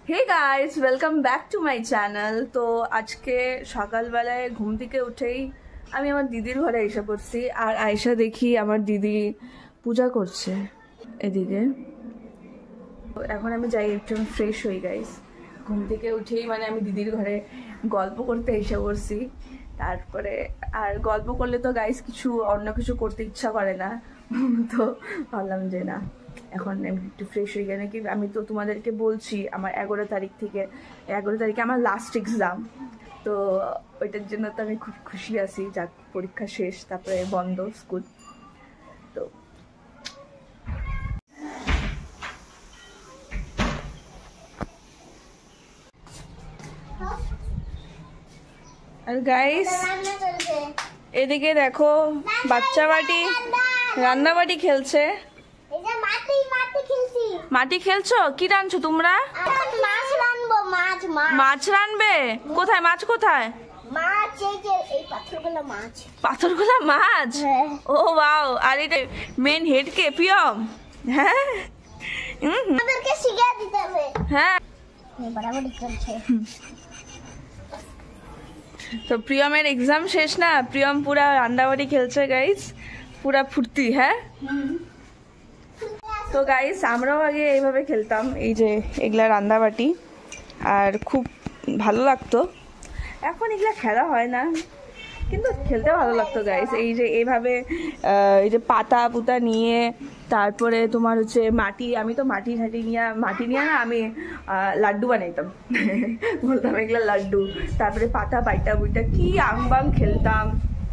Hey guys, welcome back to my channel. तो आज के सकाल बेलाय घुम থেকে উঠেই আমি আমার দিদির ঘরে এসে পড়ছি। আর আয়েশা দেখি আমার দিদি পূজা করছে এদিকে। এখন আমি যাই একটু ফ্রেশ হই গাইস। ঘুম থেকে উঠেই মানে আমি দিদির ঘরে গল্প করতে এসে পড়ছি। তারপরে আর গল্প করলে তো গাইস কিছু অন্য কিছু করতে ইচ্ছা করে না, তো ভাবলাম যে না এখন একটু ফ্রেশ হয়ে গেলে কি আমি তো তোমাদেরকে বলছি আমার 11 তারিখে আমার লাস্ট এক্সাম। তো ওইটার জন্য তো আমি খুব খুশি আছি, যাক পরীক্ষা শেষ, তারপরে বন্ধ স্কুল। তো আর গাইস এদিকে দেখো বাচ্চা বাটি রান্নাবাটি খেলছে। মাটি খেলছো? কি রাঁধছো তোমরা? মাছ রাঁধবে? কোথায় মাছ? কোথায় পাথরগুলা মাছ? ও ওয়াও। আর এটা মেন হেড কে? প্রিয়ম। হ্যাঁ হ্যাঁ। তো প্রিয়মের এক্সাম শেষ না, প্রিয়ম পুরা রান্নাবাটি খেলছে গাইস, পুরা ফুর্তি। হ্যাঁ তো গাইস আমরাও আগে এইভাবে খেলতাম, এই যে এগুলা রান্নাবাটি, আর খুব ভালো লাগতো। এখন এগুলা খেলা হয় না, কিন্তু খেলতে ভালো লাগতো গাইস। এই যে এইভাবে এই যে পাতা পুতা নিয়ে, তারপরে তোমার হচ্ছে মাটি, আমি তো মাটি নিয়ে না আমি লাড্ডু বানাইতাম বলতাম এগুলা লাড্ডু। তারপরে পাতা বাইটা বুইটা কি আংবাং খেলতাম,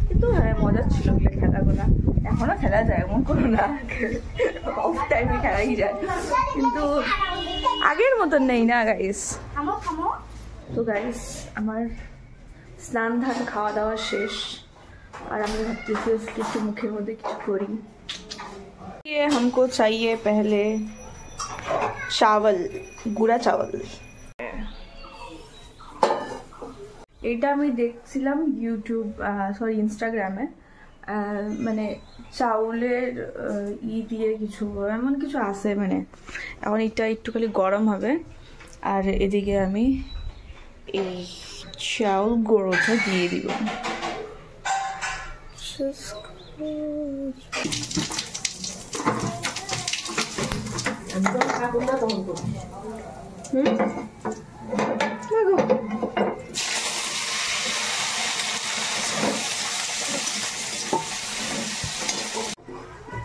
কিন্তু হ্যাঁ মজার ছিল এগুলো খেলাগুলা। এখনো খেলা যায়, এমন কোনো না, অফ টাইমে খেলাই যায়, কিন্তু আগের মতন নেই না গাইস। তো গাইস আমার স্নান ধান খাওয়া দাওয়া শেষ, আর আমি ভাবতেছি কিছু মুখের মধ্যে কিছু করি। ये हमको चाहिए पहले चावल, गुड़ा चावल। এটা আমি দেখছিলাম ইউটিউব সরি ইনস্টাগ্রামে, মানে চাউলের দিয়ে কিছু এমন কিছু আছে, মানে এখন এটা একটু খালি গরম হবে। আর এদিকে আমি এই চাউল গুঁড়োটা দিয়ে দিব।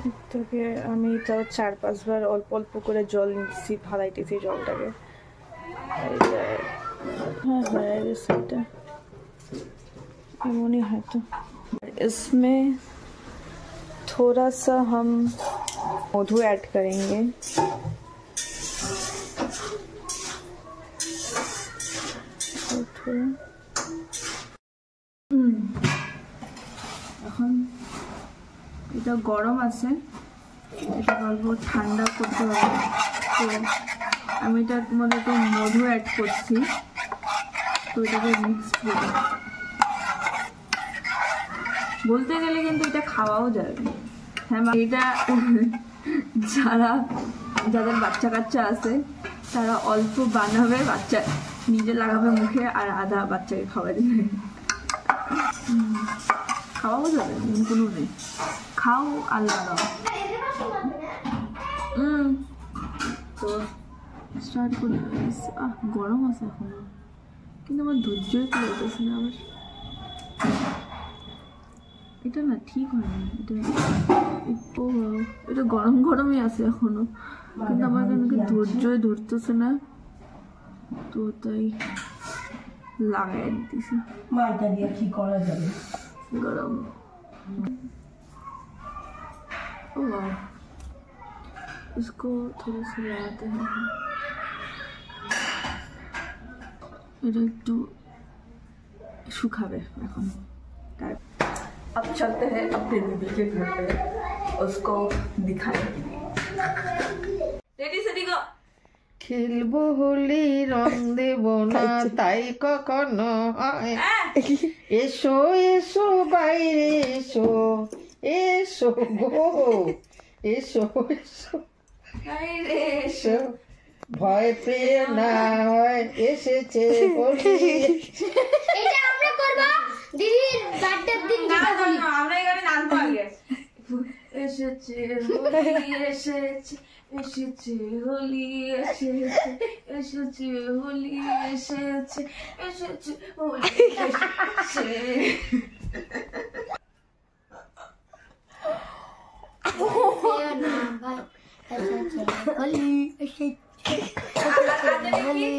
এটাকে আমি তাও 4-5 বার অল্প অল্প করে জল নিচ্ছি, ফালাইতেছি জলটাকে। हाँ है रेसिपी एमोनी है। तो इसमें थोड़ा सा हम मधु ऐड करेंगे। এখন এটা গরম আছে, এটা অল্প ঠান্ডা করতে হবে। তো আমি এটার মধ্যে একটু মধু অ্যাড করছি, তো এটাকে মিক্স করে বলতে গেলে কিন্তু এটা খাওয়াও যাবে। হ্যাঁ এটা যাদের বাচ্চা কাচ্চা আছে তারা অল্প বানাবে, বাচ্চা নিজে লাগাবে মুখে, আর আধা বাচ্চাকে খাওয়া দেবে। খাওয়াও যাবে, কোনো নেই, খাও আর লাগাও। তো স্টার্ট করে গরম আছে এখনো, কিন্তু আমার ধৈর্যই করতেছে না। আবার এটা না ঠিক হয়নি, এটা গরম গরমই আছে এখনো, কিন্তু আমার ধৈর্যই ধরতেছে না, তো তাই লাগাই দিতেছি। মাইটা দিয়ে কি করা যাবে, গরম। ও इसको थोड़ा सा लगाते हैं, এটা একটু শুকাবে এখন। अब चलते हैं अपने दीदी के घर पे, उसको दिखाएंगे। रेडी से दिखो। খেলবো হোলি রং দেব না তাই কখনো হয়। এসো এসো বাইরে এসো, এসো গো এসো এসো বাইরে এসো। ভয় পেয়ে না হয় এসেছে হোলি। এটা আমরা করব দিদির বার্থডের দিন। আমরা এখানে নাচবো আগে। এসেছে হোলি এসেছে, এসেছে হোলি এসেছে, এসেছে হোলি এসেছে, এসেছে হোলি এসেছে।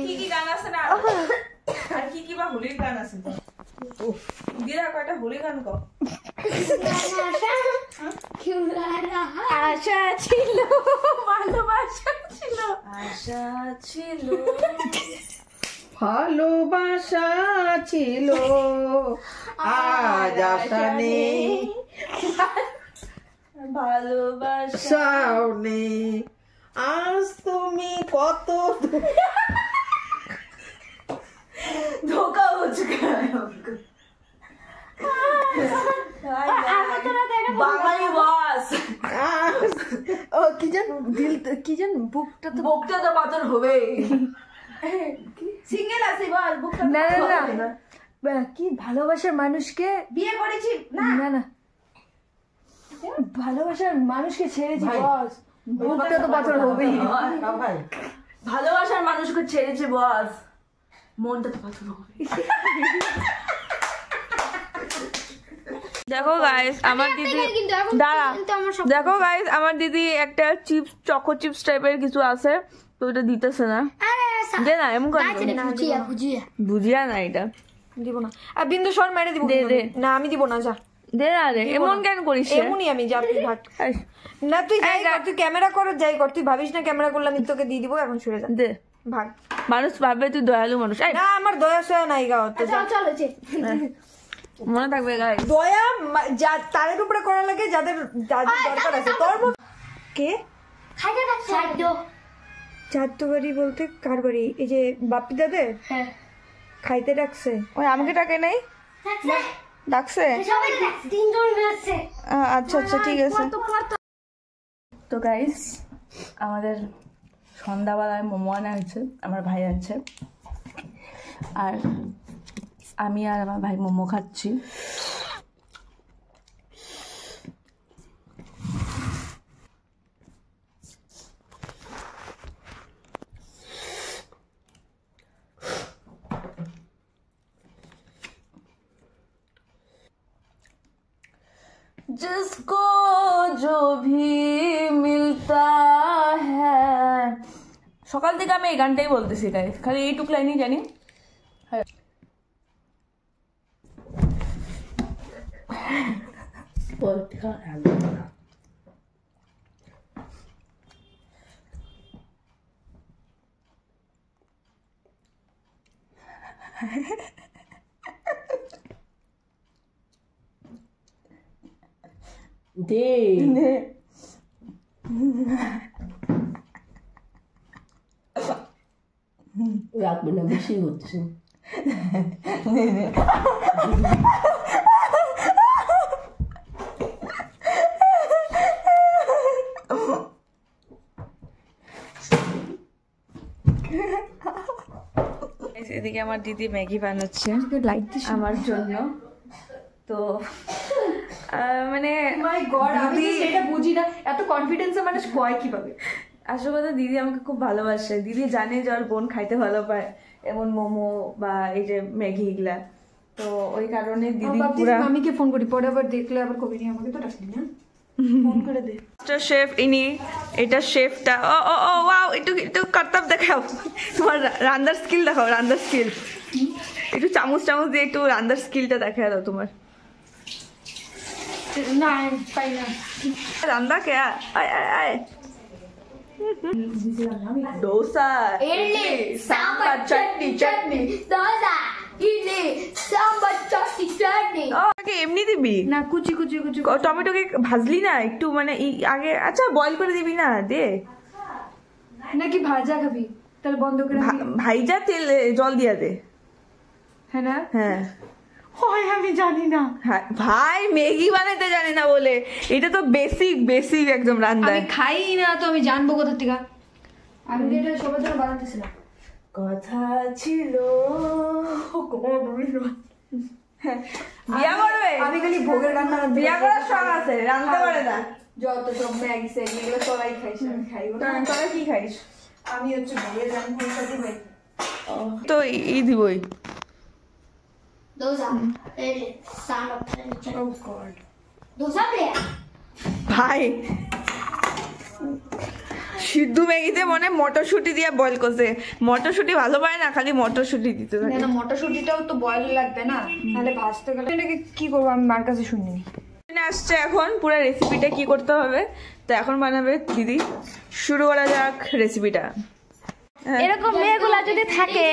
কি কি গান আছে না আর কি কি বা হোলির গান আছে তো দিদা কয়টা হোলির গান কও। আশা ছিল, ভালোবাসা ছিল, আশা ছিল, ভালোবাসা ছিল, আজ আশা নেই, ভালোবাসাও নেই, আজ তুমি কত ধোকা হচ্ছে বাঙালি বাস। ও কি জান দিল কি জান বুকটা তো পাথর হবে। সিঙ্গেল আছে বল বুকটা না না না কি ভালোবাসার মানুষকে বিয়ে করেছি না না না ভালোবাসার মানুষকে ছেড়েছি বস, বুকটা তো পাথর হবেই। ভাই ভালোবাসার মানুষকে ছেড়েছে বস, মনটা তো পাথর হবে। দেখো গাইস আমার দিদি দাঁড়া, দেখো গাইস আমার দিদি একটা চিপস চকো চিপস টাইপের কিছু আছে তো ওটা দিতেছে না, দে না এমন করে বুঝিয়া না এটা দিব না আর বিন্দু সর মেরে দিব, দে দে না আমি দিব না, যা দে না রে এমন কেন করিস রে? এমনই আমি, যা তুই ভাগ না, তুই যাই কর, তুই ক্যামেরা করো যাই কর, তুই ভাবিস না ক্যামেরা করলে আমি তোকে দিয়ে দিব, এখন সরে যা দে ভাগ। মানুষ ভাববে তুই দয়ালু মানুষ। এই, না আমার দয়া সয়া নাই গা, তো যা। মনে থাকবে গাইস দয়া তাদের উপরে করা লাগে যাদের যাদের দরকার আছে। তোর কে খাইতে রাখছে চাঁদতো বাড়ি বলতে কার বাড়ি? এই যে বাপ্পি দাদের খাইতে ডাকছে। ওই আমাকে টাকা নেই ডাকছে। সবাই তিনজন আছে। আচ্ছা আচ্ছা ঠিক আছে। তো গাইস আমাদের সন্ধ্যাবেলায় মোমো আনা হয়েছে, আমার ভাই আনছে, আর আমি আর আমার ভাই মোমো খাচ্ছি। जिसको जो भी मिलता है, সকাল থেকে আমি এই গানটাই বলতেছি গাইস, খালি এইটুক লাইনই জানি। রাত বেলা বেশি হচ্ছে। এদিকে আমার দিদি ম্যাগি বানাচ্ছে আমার জন্য। তো মানে মাই গড, আমি তো সেটা বুঝি না, এত কনফিডেন্সে মানুষ কয় কিভাবে? আসল কথা দিদি আমাকে খুব ভালোবাসে, দিদি জানে যে ওর বোন খাইতে ভালো পায় এমন মোমো বা এই যে ম্যাগি এগুলা, তো ওই কারণে দিদি পুরা মামিকে ফোন করি, পরে আবার দেখলে আবার কবি নি, আমাকে তো ডাকলি না, ফোন করে দে। শেফ ইনি, এটা শেফটা। ও ও ও ওয়াও, একটু কর্তব্য দেখাও, তোমার রান্নার স্কিল দেখাও, রান্নার স্কিল একটু চামচ দিয়ে একটু রান্নার স্কিলটা দেখা দাও তোমার। না পাই না রান্না কে আয় আয় আয়। ডোসা, ইডলি, সাম্বার, চাটনি, দোসা, ইডলি, সাম্বার, চাটনি। ওকে এমনি দিবি না, কুচি কুচি কুচি টমেটোকে ভাজলি না একটু, মানে আগে আচ্ছা বয়েল করে দিবি না, দে নাকি ভাজা খাবি? তাহলে বন্ধ করে ভাইজা তেল জল দিয়া দে। হ্যাঁ না, হ্যাঁ হয় আমি জানি না ভাই, ম্যাগি বানাইতে জানি না বলে, এটা তো বেসিক একদম রান্না। আমি খাই না তো আমি জানবো কোথা থেকে? আমি এটা সবার জন্য বানাতেছিলাম। কথা ছিল বিয়া করবে, আমি খালি ভোগের রান্না বিয়া করার শখ আছে, রান্না পারে না। যত সব ম্যাগি স্যাগি এগুলো সবাই খাইছে, আমি খাইবো না। তোরা কি খাইস? আমি হচ্ছে ভোগের রান্নার সাথে খাই। তো ই দিবই। Those are sound of oh god, those are there. ভাই সিদ্ধ ম্যাগিতে মনে মটরশুঁটি দিয়ে বয়েল করছে। মটরশুঁটি ভালো পায় না, খালি মটরশুঁটি দিতে থাকে। না মটরশুঁটিটাও তো বয়েল লাগবে না, তাহলে ভাজতে গেলে এটাকে কি করবো আমি মার কাছে শুনিনি। আসছে এখন পুরো রেসিপিটা কি করতে হবে, তো এখন বানাবে দিদি। শুরু করা যাক রেসিপিটা। এরকম মেয়েগুলা যদি থাকে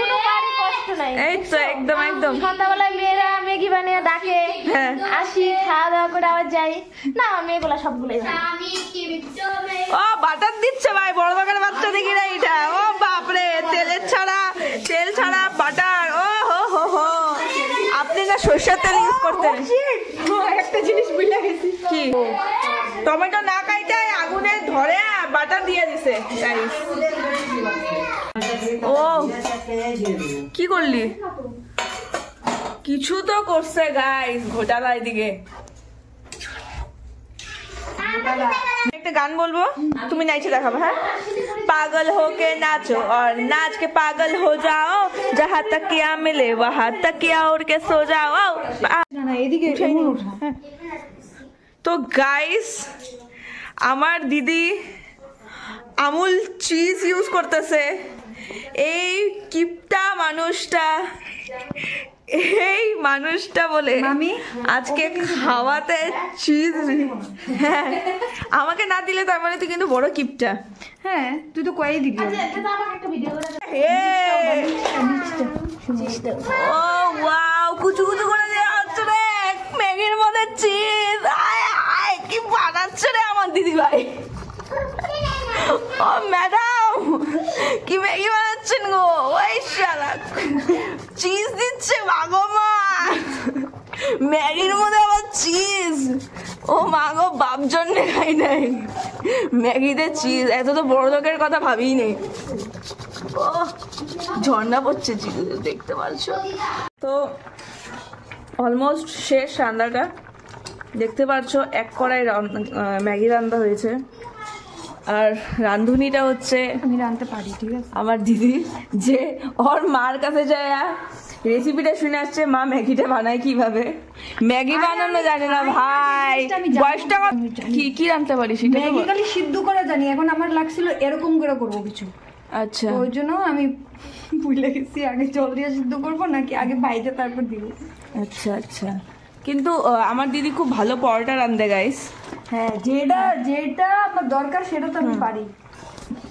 কোনো কারই কষ্ট নাই। এই তো একদম একদম সন্ধ্যাবেলায় মেয়েরা ম্যাগি বানিয়ে ডাকে, হ্যাঁ। আসি খাওয়া দাওয়া করে আবার যাই। না মেয়েগুলা সবগুলোই ও বাটার দিচ্ছে ভাই, বড় দোকানের বাচ্চা দেখি না এটা। ও বাপরে, তেল ছাড়া বাটার। ও হো হো হো, আপনি না সরষের তেল ইউজ করতেন? একটা জিনিস ভুলে গেছি। কি টমেটো না কাইটাই আগুনে ধরে বাটার দিয়ে দিছে। ও কি করলি? কিছু তো করছে গাইস, ঘোটালা এদিকে। একটা গান বলবো, তুমি নাইচে দেখাবো। হ্যাঁ, পাগল হোকে নাচো और नाच के पागल हो जाओ, जहाँ तक किया मिले वहाँ तक किया उड़ के सो जाओ। না না এদিকে ওঠা। তো গাইস আমার দিদি আমুল চিজ ইউজ করতেছে। এই কিপটা মানুষটা বলে মামি, আজকে খাওয়াতে চিজ। হ্যাঁ, আমাকে না দিলে তার মানে তুই কিন্তু বড় কিপটা। হ্যাঁ তুই তো কয়েই দিবি। ও ওয়াও, কুচু কুচু করে দেওয়া হচ্ছে রে ম্যাগির মধ্যে চিজ। আয় আয়, কি বানাচ্ছে রে আমার দিদি ভাই। ও ম্যাডাম, কি ম্যাগি বানাচ্ছেন গো? ওই শালা চিজ দিচ্ছে ভগবান, ম্যাগির মধ্যে আবার চিজ। ও মা গো, বাপ জন্যে খাই নাই ম্যাগিতে চিজ। এত তো বড় লোকের কথা ভাবিই নেই। ও ঝর্ণা পড়ছে চিজ, দেখতে পাচ্ছ তো। অলমোস্ট শেষ রান্নাটা, দেখতে পাচ্ছ এক কড়াই ম্যাগি রান্না হয়েছে। আর রাঁধুনিটা হচ্ছে আমি রাঁধতে পারি, ঠিক আছে। আমার দিদি, যে ওর মার কাছে যায় রেসিপিটা শুনে আসছে মা ম্যাগিটা বানায় কিভাবে। ম্যাগি বানানো জানে না ভাই, বয়সটা কি কি রাঁধতে পারি সেটা তো ম্যাগি বল। খালি সিদ্ধ করা জানি, এখন আমার লাগছিল এরকম করে করবো কিছু। আচ্ছা, ওই জন্য আমি ভুলে গেছি আগে জল দিয়ে সিদ্ধ করবো নাকি আগে ভাইজে তারপর দিব। আচ্ছা আচ্ছা। কিন্তু আমার দিদি খুব ভালো পরোটা রাঁধে গাইস। হ্যাঁ, যেটা আমার দরকার সেটা তো আমি পারি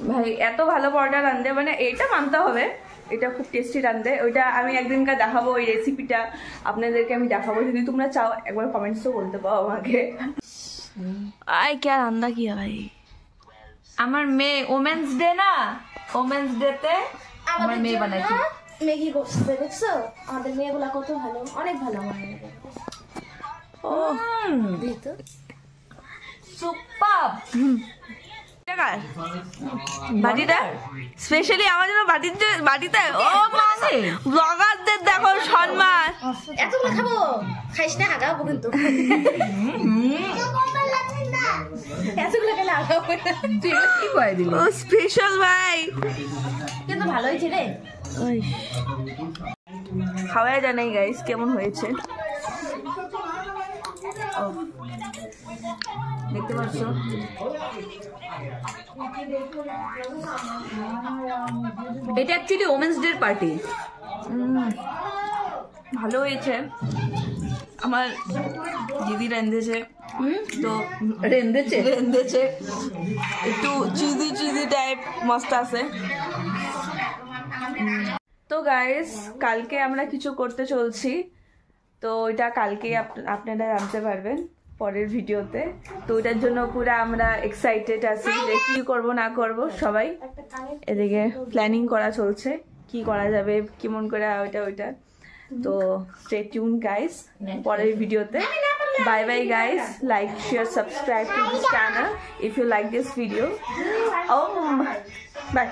ভাই, এত ভালো পরোটা রাঁধে, মানে এটা মানতে হবে, এটা খুব টেস্টি রাঁধে। ওইটা আমি একদিনকার দেখাবো, ওই রেসিপিটা আপনাদেরকে আমি দেখাবো, যদি তোমরা চাও একবার কমেন্টসও বলতে পারো আমাকে। আয় কে রান্না কি ভাই, আমার মেয়ে ওমেন্স ডে না, ওমেন্স ডে তে আমার মেয়ে বানাইছে ম্যাগি করছে, দেখছো আমাদের মেয়েগুলা কত ভালো, অনেক ভালো আমার মেয়ে। ও দিতো সুপার। বাটিটা স্পেশালি আমার জন্য বাটিতে। ও ব্লগারদের দেখো সম্মান। এতগুলো খাবো, খাইস না আগাবো কিন্তু। এতগুলো খেলে আগাবো না। তুই কি করে দিলি? ও স্পেশাল ভাই, কিন্তু ভালো হয়েছে রে। খাওয়া জানাই গাইস কেমন হয়েছে। দেখতে পাচ্ছ এটা অ্যাকচুয়ালি ওমেন্স ডে পার্টি। ভালো হয়েছে, আমার দিদি রেঁধেছে, তো রেঁধেছে একটু চিজি টাইপ মস্ত আছে। তো গাইস কালকে আমরা কিছু করতে চলছি, তো ওইটা কালকে আপনারা জানতে পারবেন পরের ভিডিওতে। তো ওইটার জন্য পুরো আমরা এক্সাইটেড আছি যে কি করব না করব, সবাই এদিকে প্ল্যানিং করা চলছে কি করা যাবে, কেমন করে ওইটা। তো স্টে টিউন গাইস পরের ভিডিওতে। Bye bye guys, like share subscribe to this channel if you like this video. By.